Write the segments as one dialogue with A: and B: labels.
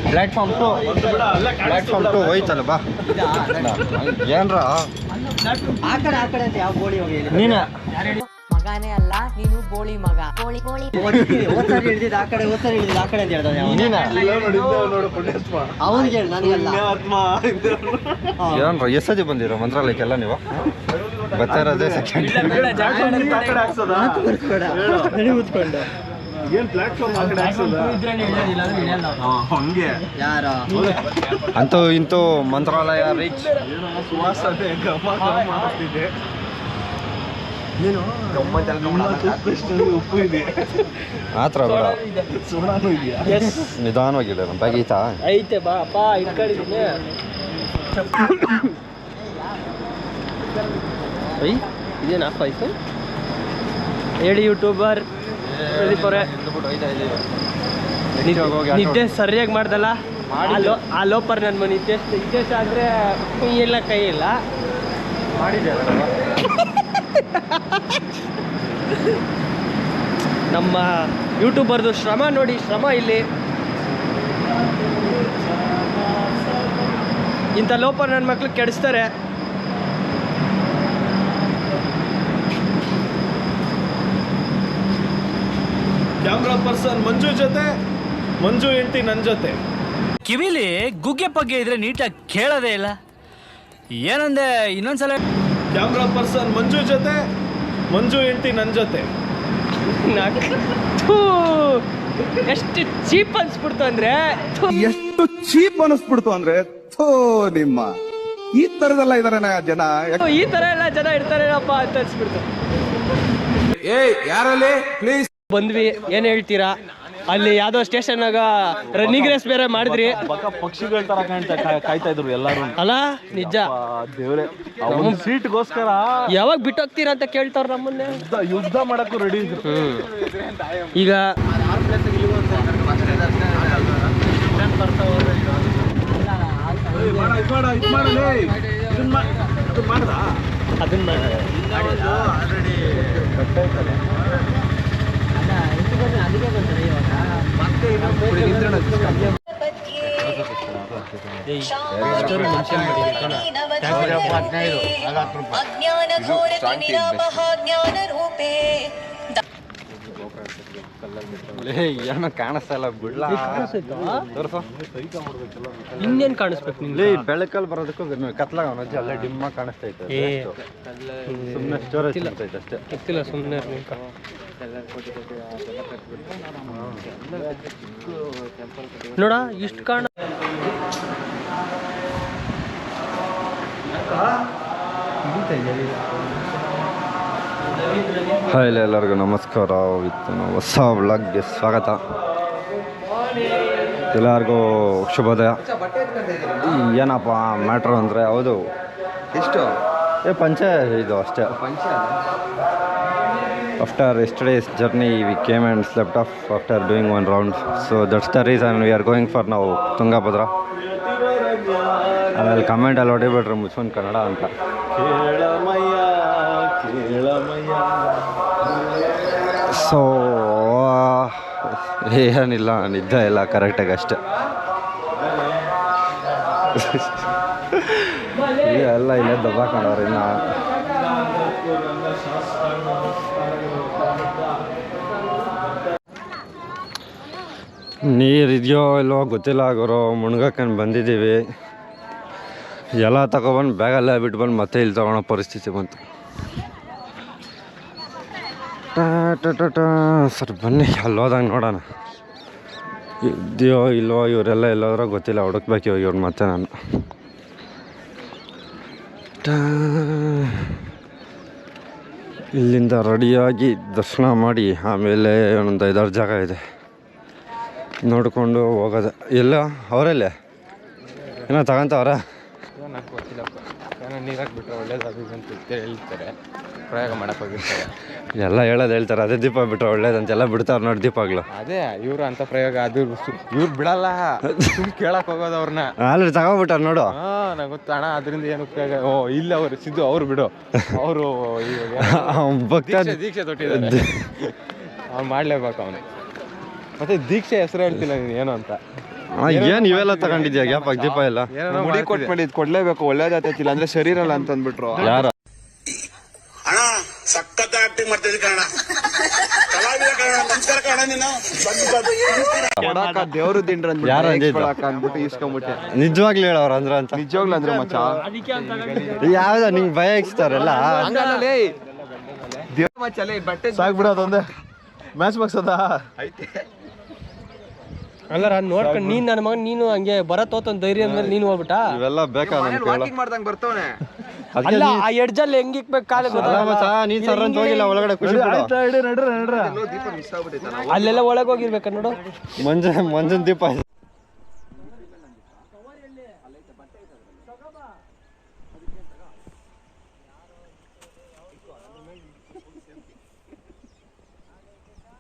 A: Platform to ಹೋಯ್ತಲ್ಲ ಬಾ ಏನ್ರ
B: ಆ ಕಡೆ ಅಂತ ಯಾವ ಗೋಳಿ ಹೋಗಿ
A: ನೀನು
C: ಮಗನೇ ಅಲ್ಲ ನೀನು ಬೋಳಿ ಮಗ ಬೋಳಿ
B: ಓದ್ಸಾರಿ ಹಿಡಿದಿದ್ದು ಆ ಕಡೆ ಓದ್ಸಾರಿ ಹಿಡಿದಿದ್ದು ಆ ಕಡೆ ಅಂತ ಹೇಳ್ತಾನೆ ಅವನಿಗೆ ಹೇಳಿ ನನಗೆಲ್ಲ
A: ಏನ್ರ ಎಷ್ಟು ಸತಿ ಬಂದಿರೋ ಮಂತ್ರಾಲಯಕ್ಕೆಲ್ಲ ನೀವು ಬರ್ತಾ ಇರೋದೇ ಸೆಕೆಂಡ್ ಅಂತೂ ಇಂತೂ ಮಂತ್ರಾಲಯ ರೀಚ್
D: ಉಪ್ಪು ಇದೆ
A: ಮಾತ್ರ ಬೇಡ ನಿಧಾನವಾಗಿಲ್ಲ ನಮ್ಮ ಬಗೀತಾ
B: ಐತೆ ಬಾ ಅಪ್ಪ ಇಟ್ಕೊಂಡಿದ್ದೀನಿ ಇದೇನಾ ಆಯ್ತು ಹೇಳಿ ಯೂಟ್ಯೂಬರ್ ನಿದ್ದೆ ಸರಿಯಾಗಿ ಮಾಡ್ದಲ್ಲ ಆ ಲೋಪರ್ ನನ್ನ ಮನೆ ಇದ್ದೆಷ್ಟು ಆದರೆ ಇಲ್ಲ ಕೈ ಇಲ್ಲ
A: ಮಾಡಿದ್ದೆ
B: ನಮ್ಮ ಯೂಟ್ಯೂಬರ್ದು ಶ್ರಮ ನೋಡಿ ಶ್ರಮ ಇಲ್ಲಿ ಇಂಥ ಲೋಪರ್ ನನ್ನ ಮಕ್ಳು ಕೆಡಿಸ್ತಾರೆ
D: ಕ್ಯಾಮ್ರಾ ಪರ್ಸನ್ ಮಂಜು ಜೊತೆ ಮಂಜು ಹೆಂಡತಿ ನನ್ನ ಜೊತೆ
E: ಕಿವಿಲಿ ಗುಗ್ಗೆ ಪಗ್ಗೆ ಇದ್ರೆ ನೀಟಾಗಿ ಕೇಳೋದೇ ಇಲ್ಲ ಏನಂದೆ ಇನ್ನೊಂದ್ಸಲ
D: ಕ್ಯಾಮ್ರಾ ಪರ್ಸನ್ ಮಂಜು ಜೊತೆ ಮಂಜು ಹೆಂಡತಿ ನನ್ನ ಜೊತೆ
B: ಎಷ್ಟು ಚೀಪ್ ಅನ್ಸ್ಬಿಡ್ತು ಅಂದ್ರೆ
F: ಎಷ್ಟು ಚೀಪ್ ಅನಿಸ್ಬಿಡ್ತು ಅಂದ್ರೆ ಥೋ ನಿಮ್ಮ ಈ ತರದೆಲ್ಲ ಇದಾರೆ ಜನ
B: ಈ ತರ ಎಲ್ಲ ಜನ ಇರ್ತಾರೇನಪ್ಪ ಅಂತ ಅನ್ಸ್ಬಿಡ್ತು
F: ಯಾರಲ್ಲಿ ಪ್ಲೀಸ್
B: ಬಂದ್ವಿ ಏನ್ ಹೇಳ್ತೀರಾ ಅಲ್ಲಿ ಯಾವ್ದೋ ಸ್ಟೇಷನ್ನಾಗ ರನ್ನಿಂಗ್ ರೇಸ್ ಬೇರೆ ಮಾಡಿದ್ರಿ
D: ಪಕ್ಷಿಗಳ ತರ ಕಾಯ್ತಾ ಇದ್ರು ಎಲ್ಲಾರು
B: ಅಲ್ಲ ನಿಜ
D: ದೇವ್ರೆ ಸೀಟ್ಗೋಸ್ಕರ
B: ಯಾವಾಗ ಬಿಟ್ಟೋಗ್ತೀರಾ ಅಂತ ಕೇಳ್ತಾವ್ರ ನಮ್ಮನ್ನೇ
D: ಯುದ್ಧ ಮಾಡಕ್ಕೂ ರೆಡಿ ಇದ್ರು
B: ಈಗ ಅದನ್ನ
A: ಏನೋ ಕಾಣಿಸ್ತಾ ಇಲ್ಲ ಬಿಡ್ಲಾ
B: ಇನ್ನೇನ್ ಕಾಣಿಸ್ಬೇಕು ನಿಂಗೆ
A: ಬೆಳಕಲ್ಲಿ ಬರೋದಕ್ಕೂ ಕತ್ಲಾಗ ಅವನಜ್ಜಿ ಅಲ್ಲೇ ಡಿಮ್ಮ ಕಾಣಿಸ್ತಾ ಇತ್ತು ಸುಮ್ಮನೆ ಸ್ಟೋರೇಜ್ ಇರ್ತೈತೆ ಅಷ್ಟೇ
B: ಗೊತ್ತಿಲ್ಲ ಸುಮ್ಮನೆ ನೋಡ ಇಷ್ಟು ಕಾಣ
A: ಹಾಯ್ ಎಲ್ಲರಿಗೂ ನಮಸ್ಕಾರ ವಿತ್ ಹೊಸ ವ್ಲಾಗ್ಗೆ ಸ್ವಾಗತ ಎಲ್ಲರಿಗೂ ಶುಭೋದಯ ಏನಪ್ಪ ಮ್ಯಾಟ್ರು ಅಂದರೆ ಹೌದು ಎಷ್ಟು ಪಂಚೆ ಇದು ಅಷ್ಟೇ after yesterday's journey we came and slept off after doing one round so that's the reason we are going for ನಾವು ತುಂಗಭದ್ರಾ ಆಮೇಲೆ ಕಮೆಂಟಲ್ಲಿ ಹೊಡಿಬಿಟ್ರೆ ಮುಚ್ಕೊಂಡು ಕನ್ನಡ ಅಂತ ಸೊ ಏನಿಲ್ಲ ನಿದ್ದೆ ಇಲ್ಲ ಕರೆಕ್ಟಾಗಿ ಅಷ್ಟೆ ಎಲ್ಲ ಇಲ್ಲೇ ದಬ್ಬಾಕೊಂಡವ್ರು ಇನ್ನು ನೀರಿದೆಯೋ ಇಲ್ವೋ ಗೊತ್ತಿಲ್ಲ ಗುರು ಮುಣ್ಗಕ್ಕಂಡು ಬಂದಿದ್ದೀವಿ ಎಲ್ಲ ತಗೊಬಂದು ಬ್ಯಾಗಲ್ಲೇ ಬಿಟ್ಟು ಬಂದು ಮತ್ತೆ ಇಲ್ಲಿ ತೊಗೊಳೋ ಪರಿಸ್ಥಿತಿ ಬಂತು ಸರ್ ಬನ್ನಿ ಅಲ್ಲಿ ಹೋದಂಗೆ ನೋಡೋಣ ಇದೆಯೋ ಇಲ್ವೋ ಇವರೆಲ್ಲ ಎಲ್ಲೋದ್ರೋ ಗೊತ್ತಿಲ್ಲ ಹುಡುಕ್ಬೇಕು ಇವಾಗ ಇವ್ರು ಮತ್ತೆ ನಾನು ಇಲ್ಲಿಂದ ರೆಡಿಯಾಗಿ ದರ್ಶನ ಮಾಡಿ ಆಮೇಲೆ ಒಂದು 5-6 ಜಾಗ ಇದೆ ನೋಡಿಕೊಂಡು ಹೋಗೋದು ಎಲ್ಲ ಅವರಲ್ಲೇ ಏನೋ ತಗೊಂತವ್ರ
G: ಗೊತ್ತಿಲ್ಲಪ್ಪ. ಏನೋ ನೀರಾಕ್ ಬಿಟ್ರೆ ಒಳ್ಳೇದು ಅದು ಇದು ಅಂತ ಹೇಳ್ತಾರೆ, ಪ್ರಯೋಗ ಮಾಡಕ್ಕೆ ಹೋಗಿರ್ತಾರೆ.
A: ಎಲ್ಲ ಹೇಳ್ತಾರೆ ಅದೇ ದೀಪ ಬಿಟ್ರೆ ಒಳ್ಳೇದಂತೆಲ್ಲ ಬಿಡ್ತಾರೆ ನೋಡಿ ದೀಪಗಳು.
G: ಅದೇ ಇವ್ರು ಅಂತ ಪ್ರಯೋಗ ಅದು ಇವ್ರು ಬಿಡಲ್ಲ, ಕೇಳಕ್ ಹೋಗೋದು ಅವ್ರನ್ನ.
A: ಆಲ್ರೆಡಿ ತಗೋಬಿಟ್ಟಾರ ನೋಡು.
G: ನಂಗೆ ಗೊತ್ತು ಅಣ್ಣ, ಅದರಿಂದ ಏನು ಉಪಯೋಗ. ಓ ಇಲ್ಲ, ಅವರು ಸಿದ್ದು ಅವ್ರು ಬಿಡು, ಅವರು ದೀಕ್ಷೆ ತೊಟ್ಟಿದ್ದಾರೆ, ಅವ್ನು ಮಾಡ್ಲೇಬೇಕು ಅವನು. ಮತ್ತೆ ದೀಕ್ಷೆ ಹೆಸರು ಹೇಳ್ತಿಲ್ಲ ನೀನು ಏನು ಅಂತ.
A: ಏನ್ ಇವೆಲ್ಲ ತಗೊಂಡಿದ್ಯಾ ಗ್ಯಾಪ್ ದೀಪ ಎಲ್ಲ?
H: ಮುಡಿ ಕೊಟ್ಬಿಟ್ಟು ಕೊಡ್ಲೇಬೇಕು, ಒಳ್ಳೇದಾಗ್ತಿಲ್ಲ ಅಂದ್ರೆ ಶರೀರ ಅಲ್ಲ ಅಂತ ಅಂದ್ಬಿಟ್ರು.
A: ಯಾರ
I: ಅಣ್ಣ ಸಖತ್ ಆಕ್ಟಿಂಗ್ ಮಾಡ್ತಿದ್ದೆ ಕಣ, ಕಲಾವಿದ ಕಣ, ನಮಸ್ಕಾರ ಕಣ. ನೀನು
H: ಕೊಡಾಕ ದೇವ್ರು ದಿಂಡ್ರ
A: ಯಾರು
H: ಅಂದ್ಬಿಟ್ಟು ಇಸ್ಕೊಂಡ್ಬಿಟ್ಟೆ.
A: ನಿಜವಾಗ್ಲೂ ಹೇಳವ್ರ ಅಂದ್ರ ಅಂತ.
H: ನಿಜವಾಗ್ಲೂ ಅಂದ್ರೆ ಮಚ್ಚ
A: ಯಾವ್ದ ನಿಂಗ್ ಭಯ ಇಕ್ಸ್ತಾರಲ್ಲ
H: ದೇವ್ರ ಮಚ್ಚಲೆ ಬಟ್ಟೆ
D: ಸಾಕ್ಬಿಡೋದೊಂದೇ ಮ್ಯಾಚ್ ಬಾಕ್ಸ್ ಅದ
B: ಅಲ್ಲ ನೋಡ್ಕೊಂಡು ನೀನ್ ನನ್ನ ಮಗನ್ ನೀನು ಹಂಗೆ ಬರತ್ತೋತೊಂದ್ ಧೈರ್ಯ ಅಂದ್ಮೇಲೆ ನೀನು ಹೋಗ್ಬಿಟ್ಟ.
A: ಇವೆಲ್ಲ ಬೇಕಾ ನಮ್ಗೆ
H: ವಾಕಿಂಗ್ ಮಾಡ್ದಂಗ್ ಬರ್ತವನೆ.
B: ಅಲ್ಲ ಆ ಎಡ್ಜಲ್ಲಿ ಹೆಂಗ್ ಇಕ್ಬೇಕು ಕಾಲ
A: ನೀನ್ ಸರ್ ಅಂತ ಹೋಗಿಲ್ಲ ಒಳಗಡೆ ಖುಷಿ
H: ದೀಪ ಮಿಸ್ ಆಗ್ಬಿಟ್ಟೈತ.
B: ಅಲ್ಲೆಲ್ಲ ಒಳಗೆ ಹೋಗಿರ್ಬೇಕ ನೋಡು.
A: ಮಂಜನ್ ದೀಪ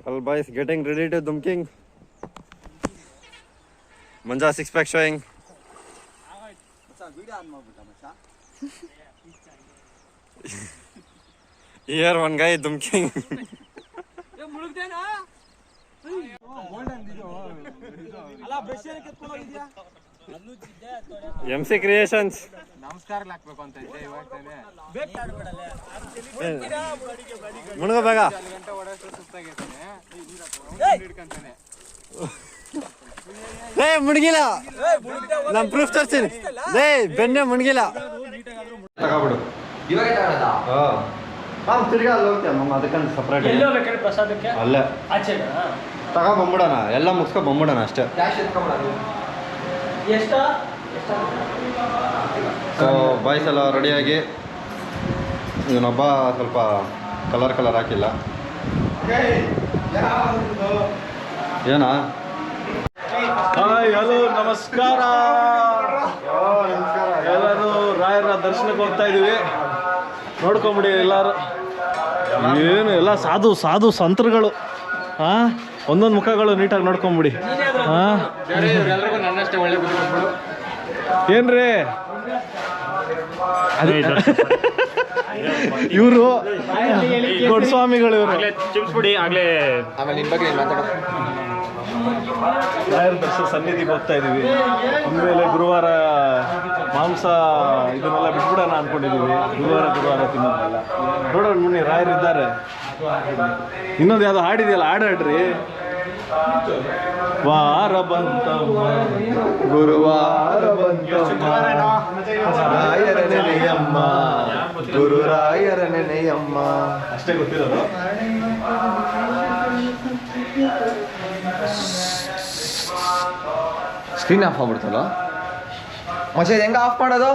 A: All boys getting ready to dumking. Manja 6-pack showing. Here one guy dumking. MC Creations.
G: ನಮಸ್ಕಾರ ಹಾಕ್ಬೇಕು ಅಂತ ಇದ್ದೆ ಇವಾಗ ತಾನೆ.
A: ಮುಳುಗೋ ಬೇಗ.
G: ಗಂಟೆ ಓಡೋಷ್ಟು ಸುತ್ತಾಗಿರ್ತಾನೆ, ಹಿಡ್ಕೊಂತಾನೆ.
A: ಲೇ ಮುಣಗಿಲ್ಲ, ನಮ್ ಪ್ರೂಫ್ ತರ್ತೀನಿ. ಲೇ ಬೆನ್ನೆ ಮುಣಗಿಲ್ಲ. ತಗೋಬಿಡು ತಿರ್ಗಾ ಅಲ್ಲಿ ಹೋಗ್ತೀಯಮ್ಮ, ಅದಕ್ಕಂತ ಸಪ್ರೇಟ್
B: ಪ್ರಸಾದಕ್ಕೆ
A: ಅಲ್ಲೇ
B: ಆಚೆ
A: ತಗೋ ಬಂದ್ಬಿಡೋಣ, ಎಲ್ಲ ಮುಗಿಸ್ಕೊ ಬಂದ್ಬಿಡೋಣ ಅಷ್ಟೇ.
B: ಎಷ್ಟ
A: ಸೊ ಬಾಯ್ಸ್ ಎಲ್ಲ ರೆಡಿಯಾಗಿ, ಇವನೊಬ್ಬ ಸ್ವಲ್ಪ ಕಲರ್ ಹಾಕಿಲ್ಲ. ಏನಾ?
D: ಹಾಯ್ ಹಲೋ ನಮಸ್ಕಾರ. ಎಲ್ಲರೂ ರಾಯರ ದರ್ಶನಕ್ಕೆ ಹೋಗ್ತಾ ಇದೀವಿ, ನೋಡ್ಕೊಂಬಿಡಿ ಎಲ್ಲಾರು. ಏನು ಎಲ್ಲ ಸಾಧು ಸಂತರುಗಳು, ಒಂದೊಂದು ಮುಖಗಳು ನೀಟಾಗಿ ನೋಡ್ಕೊಂಬಿಡಿ.
G: ಎಲ್ರಿಗೂ ನನ್ನಷ್ಟೇ ಒಳ್ಳೆ ಬುದ್ಧಿ ಕೊಟ್ಬಿಡು.
D: ಏನ್ರಿ ಇವರು ದೊಡ್ಡಸ್ವಾಮಿಗಳು ಇವರು.
G: ಆಮೇಲೆ ನಿನ್ ಬಗ್ಗೆ ನೀನ್ ಮಾತಾಡೋ.
D: ರಾಯರ ದರ್ಶನ ಸನ್ನಿಧಿಗೆ ಹೋಗ್ತಾ ಇದೀವಿ. ಇನ್ಮೇಲೆ ಗುರುವಾರ ಮಾಂಸ ಇದನ್ನೆಲ್ಲ ಬಿಟ್ಬಿಡೋಣ ಅನ್ಕೊಂಡಿದೀವಿ. ಗುರುವಾರ ತಿನ್ನೋದಲ್ಲ. ನೋಡೋಣ ಮುನಿ ರಾಯರಿದ್ದಾರೆ. ಇನ್ನೊಂದು ಯಾವ್ದು ಹಾಡಿದೆಯಲ್ಲ, ಹಾಡ್ರಿ. ವಾರ ಬಂತಮ್ಮ ಗುರುವಾರ ಬಂತಮ್ಮ, ರಾಯರ ನೆನೆಯಮ್ಮ ಗುರು ರಾಯರ ನೆನೆಯಮ್ಮ. ಅಷ್ಟೇ ಗೊತ್ತಿರೋದು.
H: ಸ್ಕ್ರೀನ್ ಆಫ್ ಆಗ್ಬಿಡ್ತಲ್ಲ ಮಚ್ಚ, ಹೆಂಗ ಆಫ್ ಮಾಡೋದು?